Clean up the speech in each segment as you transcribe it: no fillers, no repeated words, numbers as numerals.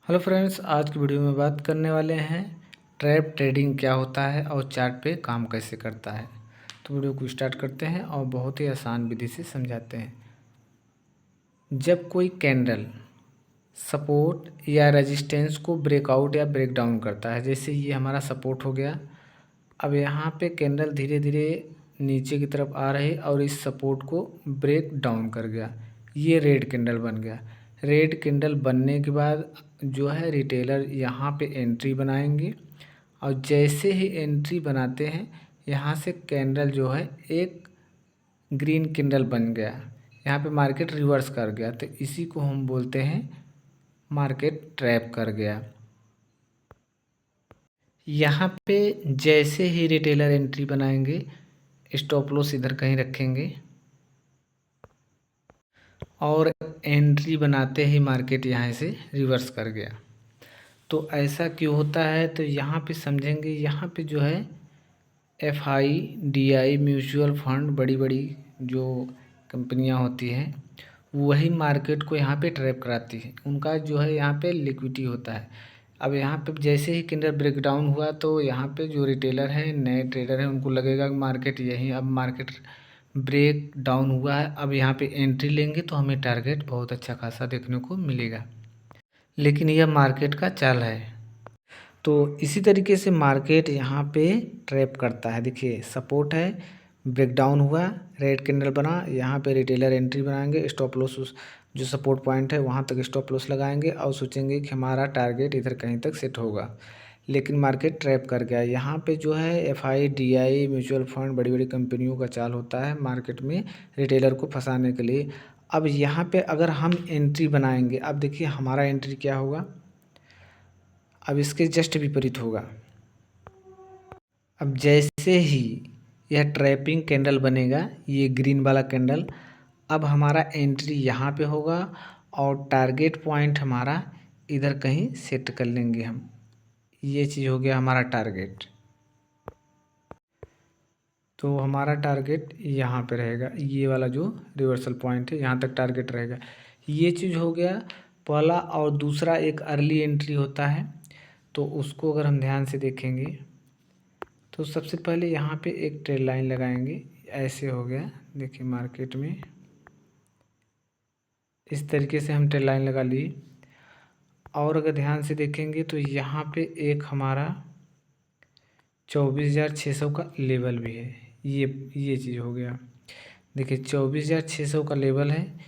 Hello friends, आज की video में बात करने वाले हैं ट्रैप ट्रेडिंग क्या होता है और चार्ट पे काम कैसे करता है। तो वीडियो को स्टार्ट करते हैं और बहुत ही आसान विधि से समझाते हैं। जब कोई कैंडल सपोर्ट या रेजिस्टेंस को ब्रेकआउट या ब्रेक डाउन करता है, जैसे ये हमारा सपोर्ट हो गया। अब यहाँ पे कैंडल धीरे धीरे नीचे की तरफ आ रही और इस सपोर्ट को ब्रेक डाउन कर गया, ये रेड कैंडल बन गया। रेड कैंडल बनने के बाद जो है रिटेलर यहाँ पे एंट्री बनाएंगे और जैसे ही एंट्री बनाते हैं यहाँ से कैंडल जो है एक ग्रीन कैंडल बन गया। यहाँ पे मार्केट रिवर्स कर गया, तो इसी को हम बोलते हैं मार्केट ट्रैप कर गया। यहाँ पे जैसे ही रिटेलर एंट्री बनाएंगे स्टॉप लॉस इधर कहीं रखेंगे और एंट्री बनाते ही मार्केट यहाँ से रिवर्स कर गया। तो ऐसा क्यों होता है, तो यहाँ पे समझेंगे। यहाँ पे जो है FI, DI म्यूचुअल फंड, बड़ी बड़ी जो कंपनियाँ होती हैं वही मार्केट को यहाँ पे ट्रैप कराती है। उनका जो है यहाँ पे लिक्विडिटी होता है। अब यहाँ पे जैसे ही कैंडल ब्रेकडाउन हुआ तो यहाँ पे जो रिटेलर है, नए ट्रेडर हैं, उनको लगेगा कि मार्केट यहीं, अब मार्केट ब्रेक डाउन हुआ है, अब यहाँ पे एंट्री लेंगे तो हमें टारगेट बहुत अच्छा खासा देखने को मिलेगा। लेकिन यह मार्केट का चाल है। तो इसी तरीके से मार्केट यहाँ पे ट्रैप करता है। देखिए सपोर्ट है, ब्रेकडाउन हुआ, रेड कैंडल बना, यहाँ पे रिटेलर एंट्री बनाएंगे, स्टॉप लॉस जो सपोर्ट पॉइंट है वहाँ तक स्टॉप लॉस लगाएंगे और सोचेंगे कि हमारा टारगेट इधर कहीं तक सेट होगा। लेकिन मार्केट ट्रैप कर गया। यहाँ पे जो है FI, DI म्यूचुअल फंड, बड़ी बड़ी कंपनियों का चाल होता है मार्केट में रिटेलर को फंसाने के लिए। अब यहाँ पे अगर हम एंट्री बनाएंगे, अब देखिए हमारा एंट्री क्या होगा, अब इसके जस्ट विपरीत होगा। अब जैसे ही यह ट्रैपिंग कैंडल बनेगा, ये ग्रीन वाला कैंडल, अब हमारा एंट्री यहाँ पे होगा और टारगेट पॉइंट हमारा इधर कहीं सेट कर लेंगे हम। ये चीज़ हो गया हमारा टारगेट। तो हमारा टारगेट यहाँ पे रहेगा, ये वाला जो रिवर्सल पॉइंट है यहाँ तक टारगेट रहेगा। ये चीज़ हो गया पहला। और दूसरा एक अर्ली एंट्री होता है, तो उसको अगर हम ध्यान से देखेंगे तो सबसे पहले यहाँ पे एक ट्रेड लाइन लगाएंगे। ऐसे हो गया, देखिए मार्केट में इस तरीके से हम ट्रेड लाइन लगा लिए। और अगर ध्यान से देखेंगे तो यहाँ पे एक हमारा 24,600 का लेवल भी है। ये चीज़ हो गया। देखिए 24,600 का लेवल है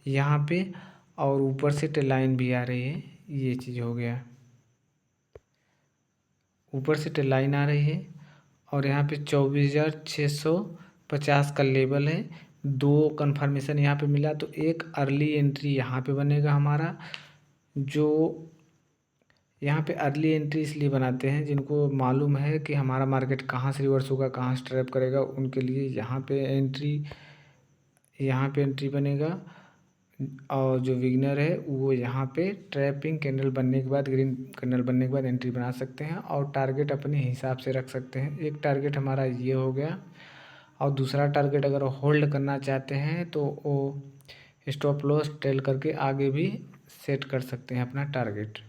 यहाँ पे और ऊपर से ट्रेड लाइन भी आ रही है। ये चीज़ हो गया, ऊपर से ट्रेड लाइन आ रही है और यहाँ पे 24,650 का लेवल है। दो कन्फर्मेशन यहाँ पे मिला, तो एक अर्ली एंट्री यहाँ पे बनेगा हमारा। जो यहाँ पे अर्ली एंट्री इसलिए बनाते हैं जिनको मालूम है कि हमारा मार्केट कहाँ से रिवर्स होगा, कहाँ से ट्रैप करेगा, उनके लिए यहाँ पे एंट्री बनेगा। और जो बिगिनर है वो यहाँ पे ट्रैपिंग कैंडल बनने के बाद, ग्रीन कैंडल बनने के बाद एंट्री बना सकते हैं और टारगेट अपने हिसाब से रख सकते हैं। एक टारगेट हमारा ये हो गया और दूसरा टारगेट अगर होल्ड करना चाहते हैं तो वो स्टॉप लॉस टेल करके आगे भी सेट कर सकते हैं अपना टारगेट।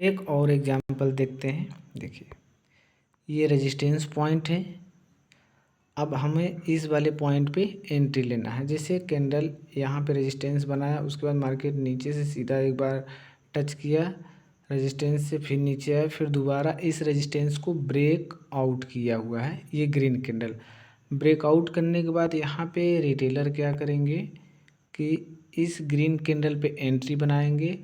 एक और एग्जांपल देखते हैं। देखिए ये रेजिस्टेंस पॉइंट है। अब हमें इस वाले पॉइंट पे एंट्री लेना है। जैसे कैंडल यहाँ पे रेजिस्टेंस बनाया, उसके बाद मार्केट नीचे से सीधा एक बार टच किया रेजिस्टेंस से, फिर नीचे आया, फिर दोबारा इस रेजिस्टेंस को ब्रेक आउट किया हुआ है ये ग्रीन कैंडल। ब्रेकआउट करने के बाद यहाँ पे रिटेलर क्या करेंगे कि इस ग्रीन कैंडल पे एंट्री बनाएंगे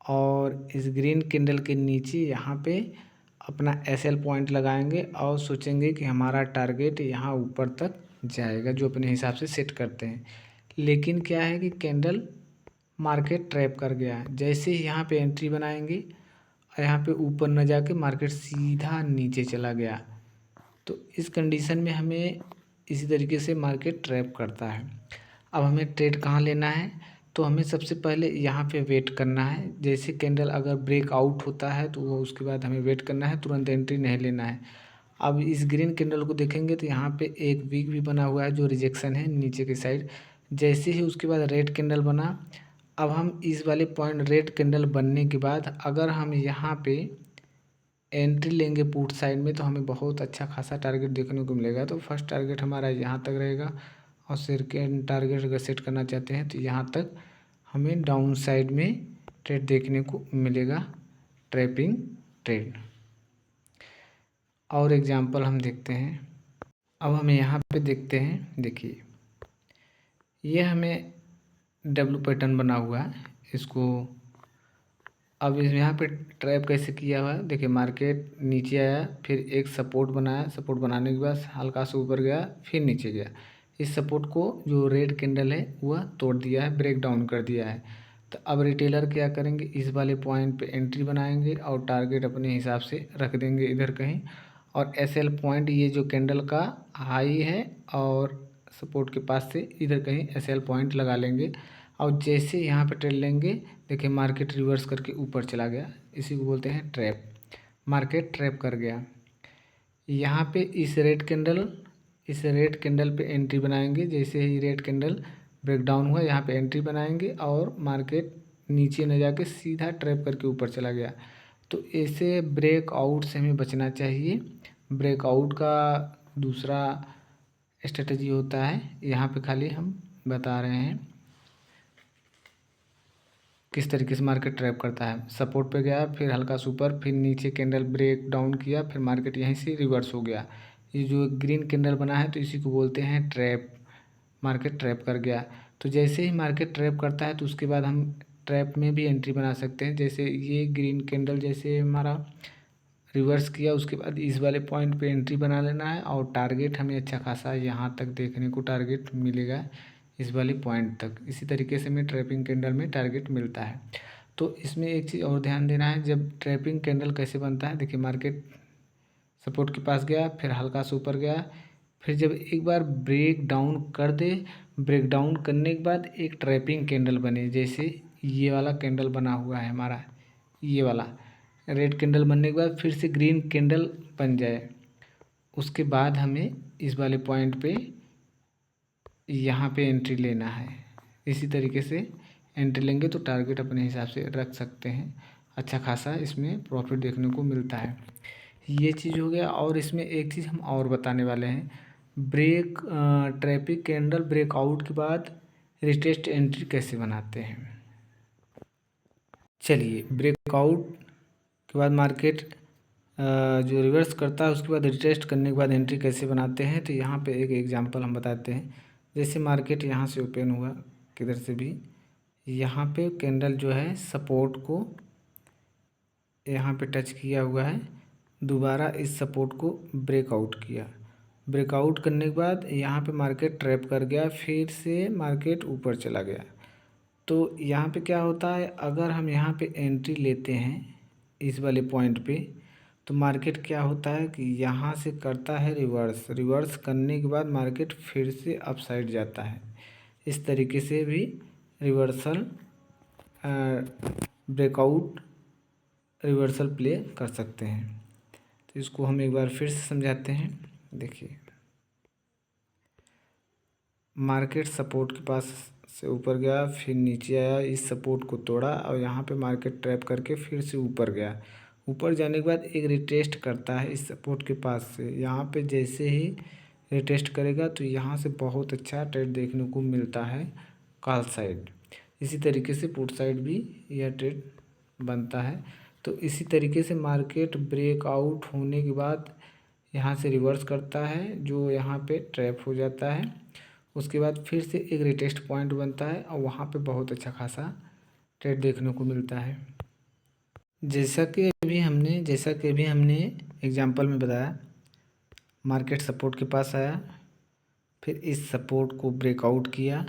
और इस ग्रीन कैंडल के नीचे यहाँ पे अपना SL पॉइंट लगाएंगे और सोचेंगे कि हमारा टारगेट यहाँ ऊपर तक जाएगा, जो अपने हिसाब से सेट करते हैं। लेकिन क्या है कि कैंडल मार्केट ट्रैप कर गया है। जैसे ही यहाँ पे एंट्री बनाएंगे और यहाँ पे ऊपर न जाके मार्केट सीधा नीचे चला गया, तो इस कंडीशन में हमें इसी तरीके से मार्केट ट्रैप करता है। अब हमें ट्रेड कहाँ लेना है, तो हमें सबसे पहले यहाँ पे वेट करना है। जैसे कैंडल अगर ब्रेकआउट होता है तो वो उसके बाद हमें वेट करना है, तुरंत एंट्री नहीं लेना है। अब इस ग्रीन कैंडल को देखेंगे तो यहाँ पे एक वीक भी बना हुआ है जो रिजेक्शन है नीचे की साइड। जैसे ही उसके बाद रेड कैंडल बना अब हम इस वाले पॉइंट रेड कैंडल बनने के बाद अगर हम यहाँ पे एंट्री लेंगे पुट साइड में तो हमें बहुत अच्छा खासा टारगेट देखने को मिलेगा। तो फर्स्ट टारगेट हमारा यहाँ तक रहेगा और सेकंड टारगेट अगर सेट करना चाहते हैं तो यहाँ तक हमें डाउन साइड में ट्रेड देखने को मिलेगा, ट्रैपिंग ट्रेड। और एग्जांपल हम देखते हैं। अब हम यहाँ पे देखते हैं, देखिए ये हमें डब्लू पैटर्न बना हुआ है। इसको अब इस यहाँ पे ट्रैप कैसे किया हुआ है, देखिए मार्केट नीचे आया, फिर एक सपोर्ट बनाया, सपोर्ट बनाने के बाद हल्का सा ऊपर गया, फिर नीचे गया। इस सपोर्ट को जो रेड कैंडल है वह तोड़ दिया है, ब्रेक डाउन कर दिया है। तो अब रिटेलर क्या करेंगे, इस वाले पॉइंट पे एंट्री बनाएंगे और टारगेट अपने हिसाब से रख देंगे इधर कहीं। और एसएल पॉइंट ये जो कैंडल का हाई है और सपोर्ट के पास से इधर कहीं एसएल पॉइंट लगा लेंगे। और जैसे यहाँ पे ट्रेड लेंगे, देखिए मार्केट रिवर्स करके ऊपर चला गया, इसी को बोलते हैं ट्रैप। मार्केट ट्रैप कर गया। यहाँ पे इस रेड कैंडल पे एंट्री बनाएंगे। जैसे ही रेड कैंडल ब्रेक डाउन हुआ, यहाँ पे एंट्री बनाएंगे और मार्केट नीचे न जाके सीधा ट्रैप करके ऊपर चला गया। तो ऐसे ब्रेकआउट से हमें बचना चाहिए। ब्रेकआउट का दूसरा स्ट्रेटजी होता है, यहाँ पे खाली हम बता रहे हैं किस तरीके से मार्केट ट्रैप करता है। सपोर्ट पे गया, फिर हल्का सुपर, फिर नीचे कैंडल ब्रेक डाउन किया, फिर मार्केट यहीं से रिवर्स हो गया। ये जो ग्रीन कैंडल बना है तो इसी को बोलते हैं ट्रैप। मार्केट ट्रैप कर गया। तो जैसे ही मार्केट ट्रैप करता है तो उसके बाद हम ट्रैप में भी एंट्री बना सकते हैं। जैसे ये ग्रीन कैंडल जैसे हमारा रिवर्स किया, उसके बाद इस वाले पॉइंट पे एंट्री बना लेना है और टारगेट हमें अच्छा खासा यहाँ तक देखने को टारगेट मिलेगा, इस वाली पॉइंट तक। इसी तरीके से हमें ट्रैपिंग कैंडल में टारगेट मिलता है। तो इसमें एक चीज़ और ध्यान देना है, जब ट्रैपिंग कैंडल कैसे बनता है, देखिए मार्केट सपोर्ट के पास गया, फिर हल्का सा ऊपर गया, फिर जब एक बार ब्रेक डाउन कर दे, ब्रेक डाउन करने के बाद एक ट्रैपिंग कैंडल बने, जैसे ये वाला कैंडल बना हुआ है हमारा, ये वाला रेड कैंडल बनने के बाद फिर से ग्रीन कैंडल बन जाए, उसके बाद हमें इस वाले पॉइंट पे यहाँ पे एंट्री लेना है। इसी तरीके से एंट्री लेंगे तो टारगेट अपने हिसाब से रख सकते हैं, अच्छा खासा इसमें प्रॉफिट देखने को मिलता है। ये चीज़ हो गया। और इसमें एक चीज़ हम और बताने वाले हैं, ट्रैपिंग कैंडल ब्रेकआउट के बाद रिटेस्ट एंट्री कैसे बनाते हैं। चलिए, ब्रेकआउट के बाद मार्केट जो रिवर्स करता है उसके बाद रिटेस्ट करने के बाद एंट्री कैसे बनाते हैं, तो यहाँ पे एक एग्जांपल हम बताते हैं। जैसे मार्केट यहाँ से ओपन हुआ, किधर से भी, यहाँ पे कैंडल जो है सपोर्ट को यहाँ पे टच किया हुआ है, दोबारा इस सपोर्ट को ब्रेकआउट किया। ब्रेकआउट करने के बाद यहाँ पे मार्केट ट्रैप कर गया, फिर से मार्केट ऊपर चला गया। तो यहाँ पे क्या होता है, अगर हम यहाँ पे एंट्री लेते हैं इस वाले पॉइंट पे, तो मार्केट क्या होता है कि यहाँ से करता है रिवर्स, रिवर्स करने के बाद मार्केट फिर से अप साइड जाता है। इस तरीके से भी रिवर्सल ब्रेकआउट रिवर्सल प्ले कर सकते हैं। तो इसको हम एक बार फिर से समझाते हैं। देखिए, मार्केट सपोर्ट के पास से ऊपर गया, फिर नीचे आया, इस सपोर्ट को तोड़ा और यहाँ पे मार्केट ट्रैप करके फिर से ऊपर गया। ऊपर जाने के बाद एक रिटेस्ट करता है इस सपोर्ट के पास से, यहाँ पे जैसे ही रिटेस्ट करेगा तो यहाँ से बहुत अच्छा ट्रेड देखने को मिलता है कॉल साइड। इसी तरीके से पुट साइड भी यह ट्रेड बनता है। तो इसी तरीके से मार्केट ब्रेकआउट होने के बाद यहाँ से रिवर्स करता है, जो यहाँ पे ट्रैप हो जाता है। उसके बाद फिर से एक रिटेस्ट पॉइंट बनता है और वहाँ पे बहुत अच्छा खासा ट्रेड देखने को मिलता है। जैसा कि अभी हमने एग्जांपल में बताया, मार्केट सपोर्ट के पास आया, फिर इस सपोर्ट को ब्रेकआउट किया।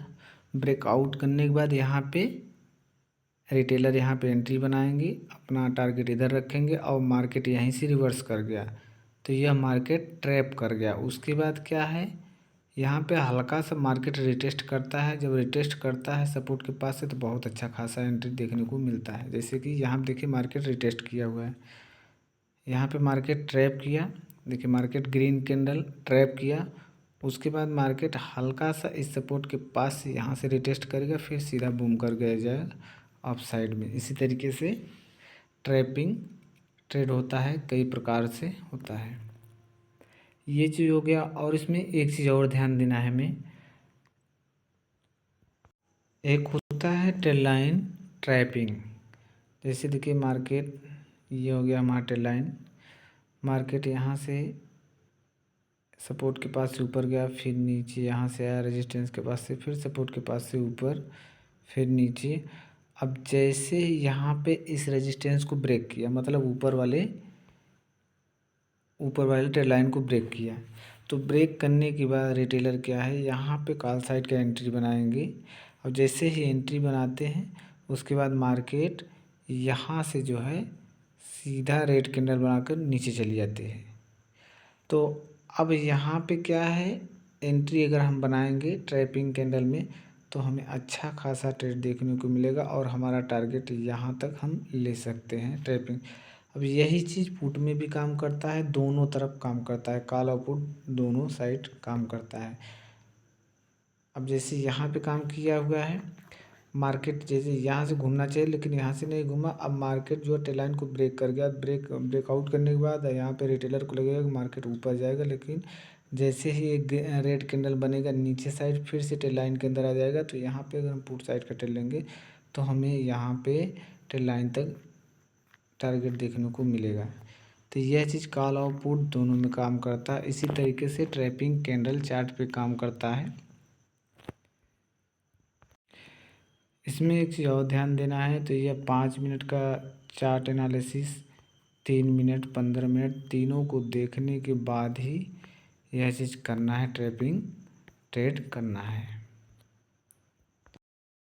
ब्रेकआउट करने के बाद यहाँ पे रिटेलर यहाँ पे एंट्री बनाएंगे, अपना टारगेट इधर रखेंगे और मार्केट यहीं से रिवर्स कर गया, तो यह मार्केट ट्रैप कर गया। उसके बाद क्या है, यहाँ पे हल्का सा मार्केट रिटेस्ट करता है। जब रिटेस्ट करता है सपोर्ट के पास से तो बहुत अच्छा खासा एंट्री देखने को मिलता है। जैसे कि यहाँ देखिए मार्केट रिटेस्ट किया हुआ है, यहाँ पे मार्केट ट्रैप किया, देखिए मार्केट ग्रीन कैंडल ट्रैप किया, उसके बाद मार्केट हल्का सा इस सपोर्ट के पास से यहाँ से रिटेस्ट करेगा, फिर सीधा बूम कर गया जाएगा अप साइड में। इसी तरीके से ट्रैपिंग ट्रेड होता है, कई प्रकार से होता है। ये चीज़ हो गया। और इसमें एक चीज़ और ध्यान देना है हमें, एक होता है ट्रेल लाइन ट्रैपिंग। जैसे देखिए मार्केट, ये हो गया हमारा ट्रेल लाइन। मार्केट यहाँ से सपोर्ट के पास से ऊपर गया, फिर नीचे यहाँ से आया रेजिस्टेंस के पास से, फिर सपोर्ट के पास से ऊपर, फिर नीचे। अब जैसे यहाँ पे इस रेजिस्टेंस को ब्रेक किया, मतलब ऊपर वाले ट्रेड लाइन को ब्रेक किया, तो ब्रेक करने के बाद रिटेलर क्या है, यहाँ पे कॉल साइड का एंट्री बनाएंगे। और जैसे ही एंट्री बनाते हैं उसके बाद मार्केट यहाँ से जो है सीधा रेड कैंडल बनाकर नीचे चली जाती है। तो अब यहाँ पे क्या है, एंट्री अगर हम बनाएंगे ट्रैपिंग कैंडल में तो हमें अच्छा खासा ट्रेड देखने को मिलेगा और हमारा टारगेट यहाँ तक हम ले सकते हैं ट्रैपिंग। अब यही चीज़ पुट में भी काम करता है, दोनों तरफ काम करता है, कॉल और पुट दोनों साइड काम करता है। अब जैसे यहाँ पे काम किया हुआ है, मार्केट जैसे यहाँ से घूमना चाहिए लेकिन यहाँ से नहीं घूमा। अब मार्केट जो है ट्रेल लाइन को ब्रेक कर गया, ब्रेकआउट करने के बाद यहाँ पे रिटेलर को लगेगा कि मार्केट ऊपर जाएगा, लेकिन जैसे ही एक रेड कैंडल बनेगा नीचे साइड फिर से ट्रेल लाइन के अंदर आ जाएगा। तो यहाँ पे अगर हम पुट साइड का ट्रेड लेंगे तो हमें यहाँ पे ट्रेल लाइन तक टारगेट देखने को मिलेगा। तो यह चीज़ कॉल और पुट दोनों में काम करता है। इसी तरीके से ट्रैपिंग कैंडल चार्ट पे काम करता है। इसमें एक चीज़ और ध्यान देना है, तो यह 5 मिनट का चार्ट एनालिसिस, 3 मिनट, 15 मिनट तीनों को देखने के बाद ही यह चीज़ करना है, ट्रैपिंग ट्रेड करना है।